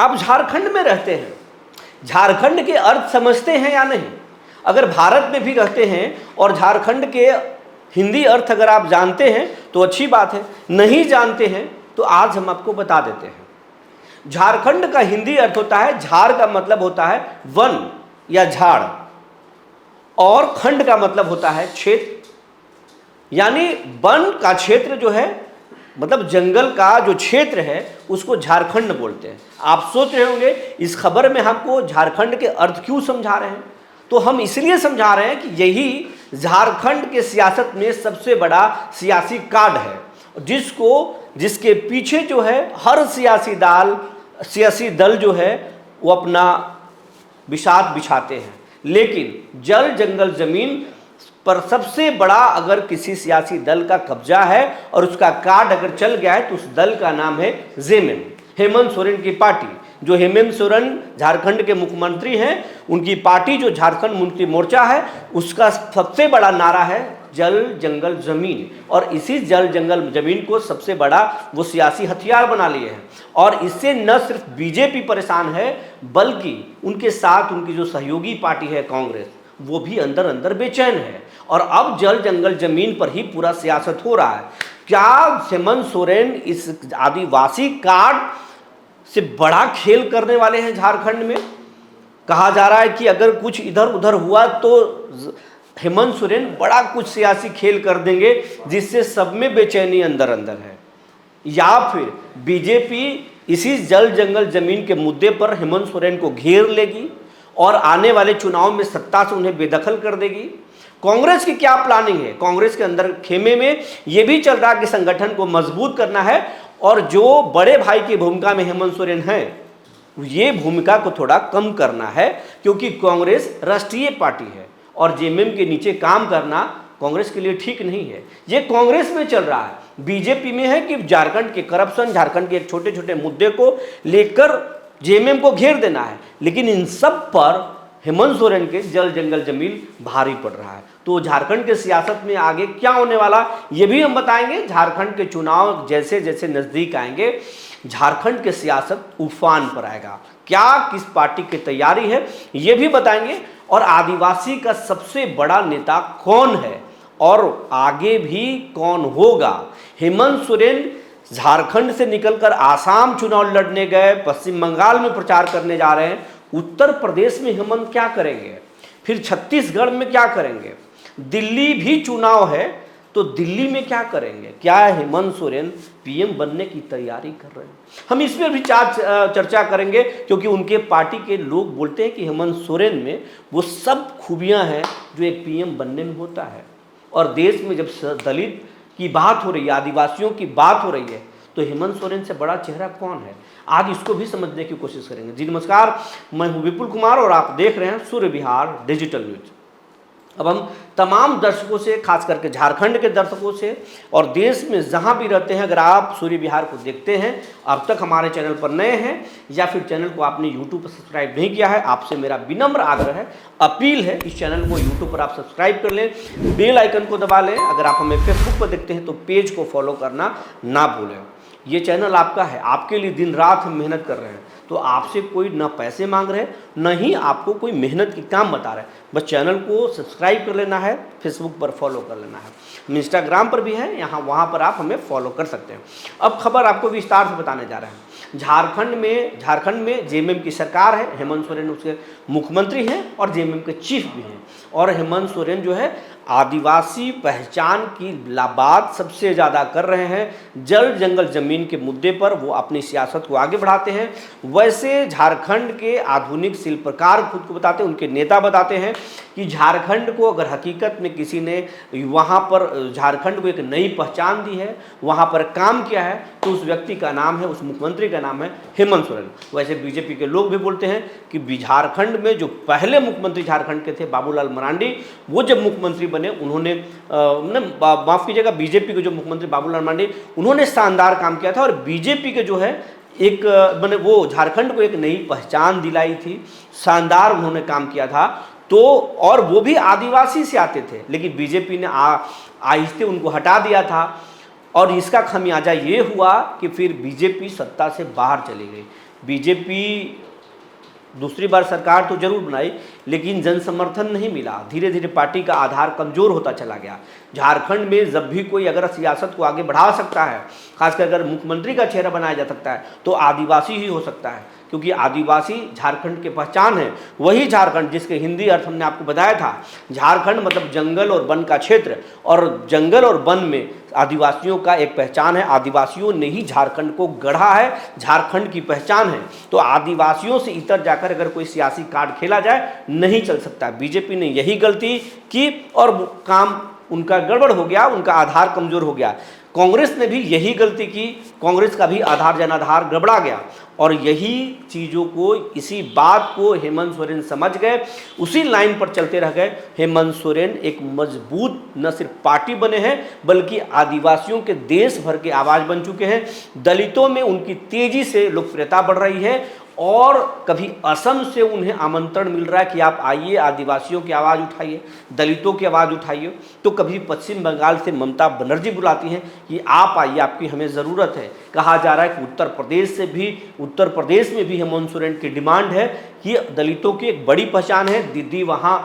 आप झारखंड में रहते हैं, झारखंड के अर्थ समझते हैं या नहीं? अगर भारत में भी रहते हैं और झारखंड के हिंदी अर्थ अगर आप जानते हैं तो अच्छी बात है, नहीं जानते हैं तो आज हम आपको बता देते हैं। झारखंड का हिंदी अर्थ होता है, झार का मतलब होता है वन या झाड़, और खंड का मतलब होता है क्षेत्र, यानी वन का क्षेत्र जो है, मतलब जंगल का जो क्षेत्र है उसको झारखंड बोलते हैं। आप सोच रहे होंगे इस खबर में हमको झारखंड के अर्थ क्यों समझा रहे हैं, तो हम इसलिए समझा रहे हैं कि यही झारखंड के सियासत में सबसे बड़ा सियासी कार्ड है, जिसके पीछे जो है हर सियासी दल जो है वो अपना बिसात बिछाते हैं। लेकिन जल जंगल जमीन पर सबसे बड़ा अगर किसी सियासी दल का कब्जा है और उसका कार्ड अगर चल गया है तो उस दल का नाम है जेएमएम, हेमंत सोरेन की पार्टी। जो हेमंत सोरेन झारखंड के मुख्यमंत्री हैं, उनकी पार्टी जो झारखंड मुक्ति मोर्चा है, उसका सबसे बड़ा नारा है जल जंगल जमीन, और इसी जल जंगल जमीन को सबसे बड़ा वो सियासी हथियार बना लिए हैं। और इससे न सिर्फ बीजेपी परेशान है, बल्कि उनके साथ उनकी जो सहयोगी पार्टी है कांग्रेस, वो भी अंदर अंदर बेचैन है। और अब जल जंगल जमीन पर ही पूरा सियासत हो रहा है। क्या हेमंत सोरेन इस आदिवासी कार्ड से बड़ा खेल करने वाले हैं झारखंड में? कहा जा रहा है कि अगर कुछ इधर उधर हुआ तो हेमंत सोरेन बड़ा कुछ सियासी खेल कर देंगे, जिससे सब में बेचैनी अंदर अंदर है। या फिर बीजेपी इसी जल जंगल जमीन के मुद्दे पर हेमंत सोरेन को घेर लेगी और आने वाले चुनाव में सत्ता से उन्हें बेदखल कर देगी। कांग्रेस की क्या प्लानिंग है? कांग्रेस के अंदर खेमे में यह भी चल रहा है कि संगठन को मजबूत करना है, और जो बड़े भाई की भूमिका में हेमंत सोरेन है, ये भूमिका को थोड़ा कम करना है, क्योंकि कांग्रेस राष्ट्रीय पार्टी है और जेएमएम के नीचे काम करना कांग्रेस के लिए ठीक नहीं है। ये कांग्रेस में चल रहा है। बीजेपी में है कि झारखंड के करप्शन, झारखंड के एक छोटे छोटे मुद्दे को लेकर जेएमएम को घेर देना है, लेकिन इन सब पर हेमंत सोरेन के जल जंगल जमीन भारी पड़ रहा है। तो झारखंड के सियासत में आगे क्या होने वाला ये भी हम बताएंगे। झारखंड के चुनाव जैसे जैसे नजदीक आएंगे, झारखंड के सियासत उफान पर आएगा। क्या किस पार्टी की तैयारी है ये भी बताएंगे, और आदिवासी का सबसे बड़ा नेता कौन है और आगे भी कौन होगा। हेमंत सोरेन झारखंड से निकलकर आसाम चुनाव लड़ने गए, पश्चिम बंगाल में प्रचार करने जा रहे हैं, उत्तर प्रदेश में हेमंत क्या करेंगे, फिर छत्तीसगढ़ में क्या करेंगे, दिल्ली भी चुनाव है तो दिल्ली में क्या करेंगे। क्या हेमंत सोरेन पीएम बनने की तैयारी कर रहे हैं? हम इस पर भी चर्चा करेंगे, क्योंकि उनके पार्टी के लोग बोलते हैं कि हेमंत सोरेन में वो सब खूबियां हैं जो एक पीएम बनने में होता है। और देश में जब दलित की बात हो रही है, आदिवासियों की बात हो रही है, तो हेमंत सोरेन से बड़ा चेहरा कौन है? आज इसको भी समझने की कोशिश करेंगे। जी नमस्कार, मैं हूं विपुल कुमार और आप देख रहे हैं सूर्य विहार डिजिटल न्यूज। अब हम तमाम दर्शकों से, खास करके झारखंड के दर्शकों से और देश में जहां भी रहते हैं, अगर आप सूर्य विहार को देखते हैं, अब तक हमारे चैनल पर नए हैं या फिर चैनल को आपने यूट्यूब पर सब्सक्राइब नहीं किया है, आपसे मेरा विनम्र आग्रह है, अपील है, इस चैनल को यूट्यूब पर आप सब्सक्राइब कर लें, बेल आइकन को दबा लें। अगर आप हमें फेसबुक पर देखते हैं तो पेज को फॉलो करना ना भूलें। ये चैनल आपका है, आपके लिए दिन रात हम मेहनत कर रहे हैं, तो आपसे कोई ना पैसे मांग रहे, न ही आपको कोई मेहनत की काम बता रहे, बस चैनल को सब्सक्राइब कर लेना है, फेसबुक पर फॉलो कर लेना है, हम इंस्टाग्राम पर भी हैं, वहाँ पर आप हमें फॉलो कर सकते हैं। अब खबर आपको विस्तार से बताने जा रहे हैं। झारखंड में जेएमएम की सरकार है, हेमंत सोरेन उसके मुख्यमंत्री हैं और जेएमएम के चीफ भी हैं। और हेमंत सोरेन जो है आदिवासी पहचान की बात सबसे ज़्यादा कर रहे हैं। जल जंगल जमीन के मुद्दे पर वो अपनी सियासत को आगे बढ़ाते हैं। वैसे झारखंड के आधुनिक शिल्पकार खुद को बताते हैं, उनके नेता बताते हैं कि झारखंड को अगर हकीकत में किसी ने वहाँ पर झारखंड को एक नई पहचान दी है, वहाँ पर काम किया है, तो उस व्यक्ति का नाम है, उस मुख्यमंत्री का नाम है हेमंत सोरेन। वैसे बीजेपी के लोग भी बोलते हैं कि झारखंड में जो पहले मुख्यमंत्री झारखंड के थे बाबूलाल मरांडी, वो जब मुख्यमंत्री बने उन्होंने माफ़ कीजिएगा, बीजेपी के जो मुख्यमंत्री बाबूलाल मरांडी, उन्होंने शानदार काम किया था और बीजेपी के जो है एक मैंने वो झारखंड को एक नई पहचान दिलाई थी, शानदार उन्होंने काम किया था। तो और वो भी आदिवासी से आते थे, लेकिन बीजेपी ने आहिस्ते उनको हटा दिया था और इसका खमियाजा ये हुआ कि फिर बीजेपी सत्ता से बाहर चली गई। बीजेपी दूसरी बार सरकार तो जरूर बनाई, लेकिन जन समर्थन नहीं मिला। धीरे धीरे पार्टी का आधार कमजोर होता चला गया। झारखंड में जब भी कोई अगर सियासत को आगे बढ़ा सकता है, खासकर अगर मुख्यमंत्री का चेहरा बनाया जा सकता है, तो आदिवासी ही हो सकता है, क्योंकि आदिवासी झारखंड की पहचान है। वही झारखंड जिसके हिंदी अर्थ हमने आपको बताया था। झारखंड मतलब जंगल और वन का क्षेत्र, और जंगल और वन में आदिवासियों का एक पहचान है। आदिवासियों ने ही झारखंड को गढ़ा है, झारखंड की पहचान है। तो आदिवासियों से इतर जाकर अगर कोई सियासी कार्ड खेला जाए, नहीं चल सकता। बीजेपी ने यही गलती की और काम उनका गड़बड़ हो गया, उनका आधार कमजोर हो गया। कांग्रेस ने भी यही गलती की, कांग्रेस का भी आधार जनाधार गड़बड़ा गया। और यही चीज़ों को, इसी बात को हेमंत सोरेन समझ गए, उसी लाइन पर चलते रह गए। हेमंत सोरेन एक मजबूत न सिर्फ पार्टी बने हैं, बल्कि आदिवासियों के देश भर के आवाज़ बन चुके हैं। दलितों में उनकी तेजी से लोकप्रियता बढ़ रही है, और कभी असम से उन्हें आमंत्रण मिल रहा है कि आप आइए, आदिवासियों की आवाज़ उठाइए, दलितों की आवाज़ उठाइए। तो कभी पश्चिम बंगाल से ममता बनर्जी बुलाती हैं कि आप आइए, आपकी हमें ज़रूरत है। कहा जा रहा है कि उत्तर प्रदेश में भी हेमंत सोरेन की डिमांड है कि दलितों की एक बड़ी पहचान है। दीदी वहाँ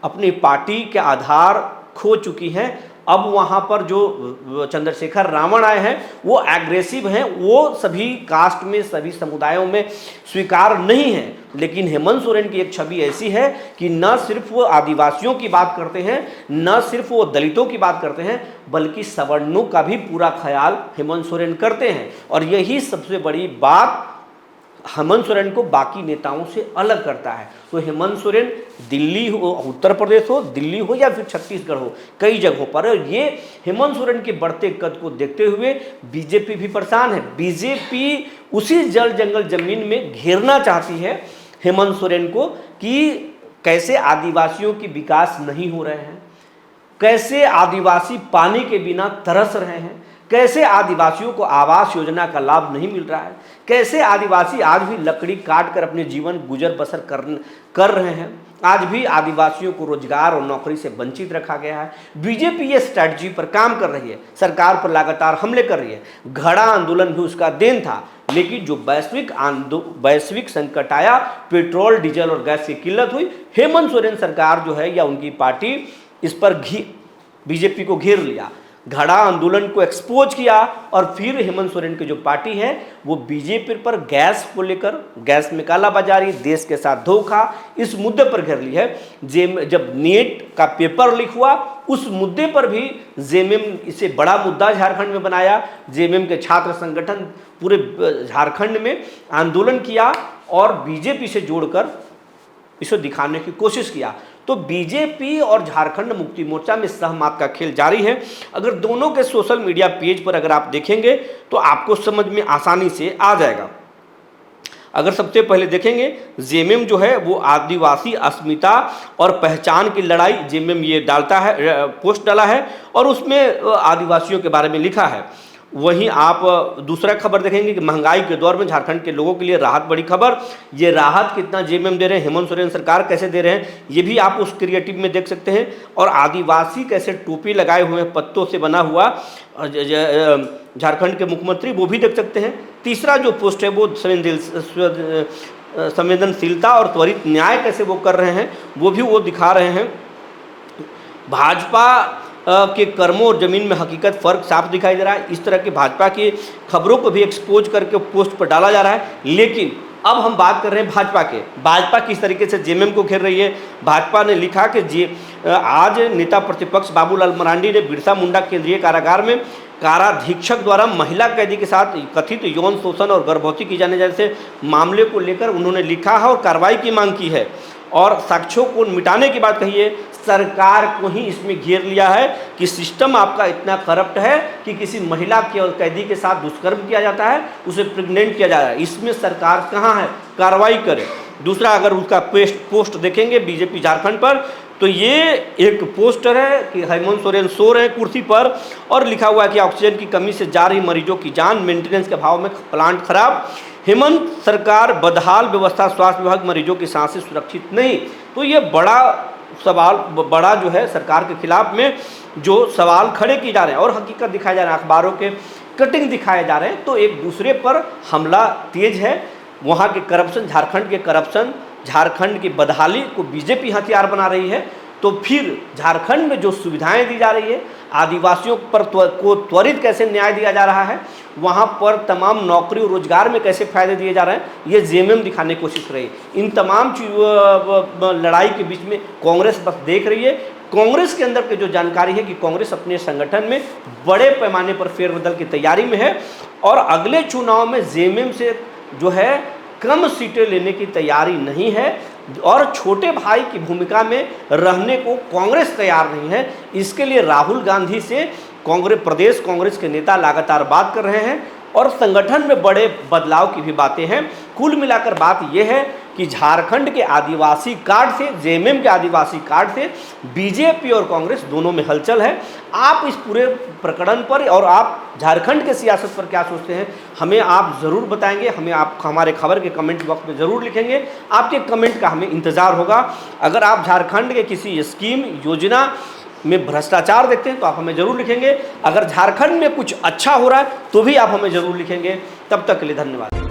अपनी पार्टी के आधार खो चुकी हैं। अब वहाँ पर जो चंद्रशेखर रावण आए हैं, वो एग्रेसिव हैं, वो सभी कास्ट में, सभी समुदायों में स्वीकार नहीं है। लेकिन हेमंत सोरेन की एक छवि ऐसी है कि न सिर्फ वो आदिवासियों की बात करते हैं, न सिर्फ वो दलितों की बात करते हैं, बल्कि सवर्णों का भी पूरा ख्याल हेमंत सोरेन करते हैं। और यही सबसे बड़ी बात हेमंत सोरेन को बाकी नेताओं से अलग करता है। तो हेमंत सोरेन दिल्ली हो, उत्तर प्रदेश हो, दिल्ली हो या फिर छत्तीसगढ़ हो, कई जगहों पर ये हेमंत सोरेन के बढ़ते कद को देखते हुए बीजेपी भी परेशान है। बीजेपी उसी जल जंगल जमीन में घेरना चाहती है हेमंत सोरेन को कि कैसे आदिवासियों की विकास नहीं हो रहे हैं, कैसे आदिवासी पानी के बिना तरस रहे हैं, कैसे आदिवासियों को आवास योजना का लाभ नहीं मिल रहा है, कैसे आदिवासी आज भी लकड़ी काट कर अपने जीवन गुजर बसर कर रहे हैं। आज भी आदिवासियों को रोजगार और नौकरी से वंचित रखा गया है। बीजेपी ये स्ट्रैटेजी पर काम कर रही है, सरकार पर लगातार हमले कर रही है। घड़ा आंदोलन भी उसका देन था, लेकिन जो वैश्विक संकट आया, पेट्रोल, डीजल और गैस की किल्लत हुई, हेमंत सोरेन सरकार जो है या उनकी पार्टी इस पर बीजेपी को घेर लिया, घड़ा आंदोलन को एक्सपोज किया। और फिर हेमंत सोरेन की जो पार्टी है वो बीजेपी पर गैस को लेकर, गैस में कालाबाजारी, देश के साथ धोखा, इस मुद्दे पर घेर ली है। जब नीट का पेपर लीक हुआ, उस मुद्दे पर भी जेएमएम इसे बड़ा मुद्दा झारखंड में बनाया। जेएमएम के छात्र संगठन पूरे झारखंड में आंदोलन किया और बीजेपी से जोड़कर इसे दिखाने की कोशिश किया। तो बीजेपी और झारखंड मुक्ति मोर्चा में सहमत का खेल जारी है। अगर दोनों के सोशल मीडिया पेज पर अगर आप देखेंगे तो आपको समझ में आसानी से आ जाएगा। अगर सबसे पहले देखेंगे, जेएमएम जो है वो आदिवासी अस्मिता और पहचान की लड़ाई, जेएमएम ये डालता है, पोस्ट डाला है और उसमें आदिवासियों के बारे में लिखा है। वहीं आप दूसरा खबर देखेंगे कि महंगाई के दौर में झारखंड के लोगों के लिए राहत, बड़ी खबर। ये राहत कितना जेएमएम दे रहे हैं, हेमंत सोरेन सरकार कैसे दे रहे हैं, ये भी आप उस क्रिएटिव में देख सकते हैं। और आदिवासी कैसे टोपी लगाए हुए पत्तों से बना हुआ झारखंड के मुख्यमंत्री, वो भी देख सकते हैं। तीसरा जो पोस्ट है वो संवेदनशीलता और त्वरित न्याय कैसे वो कर रहे हैं, वो दिखा रहे हैं। भाजपा के कर्मों और जमीन में हकीकत फ़र्क साफ दिखाई दे रहा है। इस तरह की भाजपा की खबरों को भी एक्सपोज करके पोस्ट पर डाला जा रहा है। लेकिन अब हम बात कर रहे हैं भाजपा किस तरीके से जेएमएम को घेर रही है। भाजपा ने लिखा कि आज नेता प्रतिपक्ष बाबूलाल मरांडी ने बिरसा मुंडा केंद्रीय कारागार में काराधीक्षक द्वारा महिला कैदी के साथ कथित यौन शोषण और गर्भवती की जाने जैसे मामले को लेकर उन्होंने लिखा है और कार्रवाई की मांग की है और साक्ष्यों को मिटाने की बात कही है। सरकार को ही इसमें घेर लिया है कि सिस्टम आपका इतना करप्ट है कि किसी महिला के और कैदी के साथ दुष्कर्म किया जाता है, उसे प्रेग्नेंट किया जा रहा है। इसमें सरकार कहाँ है, कार्रवाई करे। दूसरा, अगर उसका पोस्ट देखेंगे बीजेपी झारखंड पर, तो ये एक पोस्टर है कि हेमंत सोरेन सो रहे हैं कुर्सी पर और लिखा हुआ है कि ऑक्सीजन की कमी से जा रही मरीजों की जान, मेंटेनेंस के अभाव में प्लांट खराब, हेमंत सरकार बदहाल व्यवस्था, स्वास्थ्य विभाग, मरीजों की सांसें सुरक्षित नहीं। तो ये बड़ा जो है सरकार के खिलाफ में जो सवाल खड़े किए जा रहे हैं और हकीकत दिखाए जा रहे हैं, अखबारों के कटिंग दिखाए जा रहे हैं। तो एक दूसरे पर हमला तेज है। वहाँ के करप्शन, झारखंड के करप्शन, झारखंड की बदहाली को बीजेपी हथियार बना रही है, तो फिर झारखंड में जो सुविधाएं दी जा रही है, आदिवासियों पर को त्वरित कैसे न्याय दिया जा रहा है, वहाँ पर तमाम नौकरी और रोजगार में कैसे फायदे दिए जा रहे हैं, ये जेएमएम दिखाने की कोशिश कर रही है। इन तमाम लड़ाई के बीच में कांग्रेस बस देख रही है। कांग्रेस के अंदर की जो जानकारी है कि कांग्रेस अपने संगठन में बड़े पैमाने पर फेरबदल की तैयारी में है और अगले चुनाव में जेएमएम से जो है कम सीटें लेने की तैयारी नहीं है और छोटे भाई की भूमिका में रहने को कांग्रेस तैयार नहीं है। इसके लिए राहुल गांधी से प्रदेश कांग्रेस के नेता लगातार बात कर रहे हैं और संगठन में बड़े बदलाव की भी बातें हैं। कुल मिलाकर बात यह है कि झारखंड के आदिवासी कार्ड से, जेएमएम के आदिवासी कार्ड से बीजेपी और कांग्रेस दोनों में हलचल है। आप इस पूरे प्रकरण पर और आप झारखंड के सियासत पर क्या सोचते हैं, हमें आप ज़रूर बताएंगे। हमें आप हमारे खबर के कमेंट बॉक्स में ज़रूर लिखेंगे। आपके कमेंट का हमें इंतज़ार होगा। अगर आप झारखंड के किसी स्कीम, योजना में भ्रष्टाचार देखते हैं तो आप हमें ज़रूर लिखेंगे। अगर झारखंड में कुछ अच्छा हो रहा है तो भी आप हमें ज़रूर लिखेंगे। तब तक के लिए धन्यवाद।